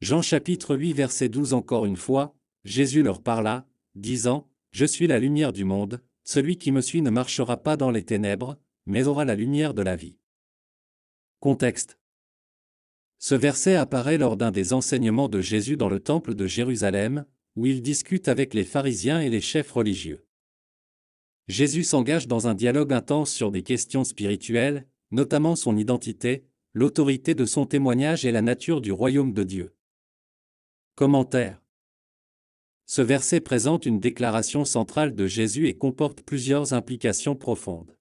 Jean chapitre 8 verset 12. Encore une fois, Jésus leur parla, disant, « Je suis la lumière du monde, celui qui me suit ne marchera pas dans les ténèbres, mais aura la lumière de la vie. » Contexte. Ce verset apparaît lors d'un des enseignements de Jésus dans le temple de Jérusalem, où il discute avec les pharisiens et les chefs religieux. Jésus s'engage dans un dialogue intense sur des questions spirituelles, notamment son identité, l'autorité de son témoignage et la nature du royaume de Dieu. Commentaire. Ce verset présente une déclaration centrale de Jésus et comporte plusieurs implications profondes.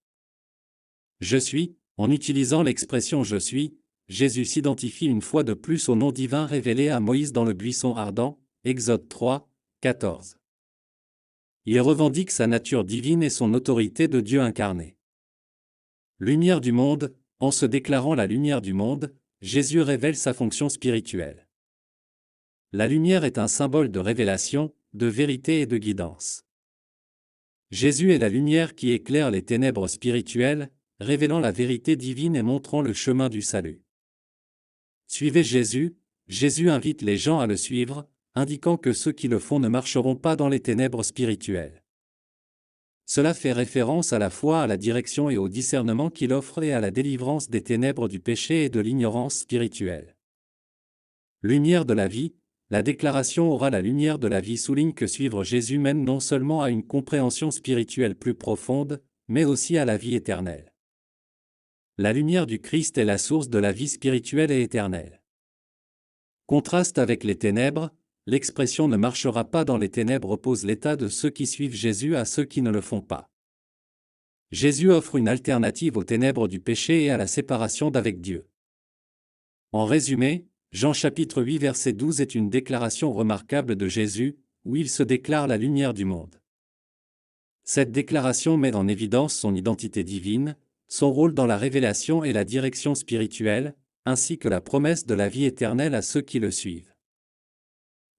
Je suis, en utilisant l'expression je suis, Jésus s'identifie une fois de plus au nom divin révélé à Moïse dans le buisson ardent, Exode 3, 14. Il revendique sa nature divine et son autorité de Dieu incarné. Lumière du monde, en se déclarant la lumière du monde, Jésus révèle sa fonction spirituelle. La lumière est un symbole de révélation, de vérité et de guidance. Jésus est la lumière qui éclaire les ténèbres spirituelles, révélant la vérité divine et montrant le chemin du salut. Suivez Jésus, Jésus invite les gens à le suivre, indiquant que ceux qui le font ne marcheront pas dans les ténèbres spirituelles. Cela fait référence à la foi, à la direction et au discernement qu'il offre et à la délivrance des ténèbres du péché et de l'ignorance spirituelle. Lumière de la vie, la déclaration aura la lumière de la vie souligne que suivre Jésus mène non seulement à une compréhension spirituelle plus profonde, mais aussi à la vie éternelle. La lumière du Christ est la source de la vie spirituelle et éternelle. Contraste avec les ténèbres, l'expression ne marchera pas dans les ténèbres oppose l'état de ceux qui suivent Jésus à ceux qui ne le font pas. Jésus offre une alternative aux ténèbres du péché et à la séparation d'avec Dieu. En résumé, Jean chapitre 8 verset 12 est une déclaration remarquable de Jésus, où il se déclare la lumière du monde. Cette déclaration met en évidence son identité divine, son rôle dans la révélation et la direction spirituelle, ainsi que la promesse de la vie éternelle à ceux qui le suivent.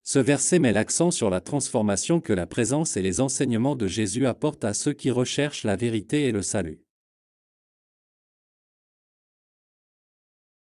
Ce verset met l'accent sur la transformation que la présence et les enseignements de Jésus apportent à ceux qui recherchent la vérité et le salut.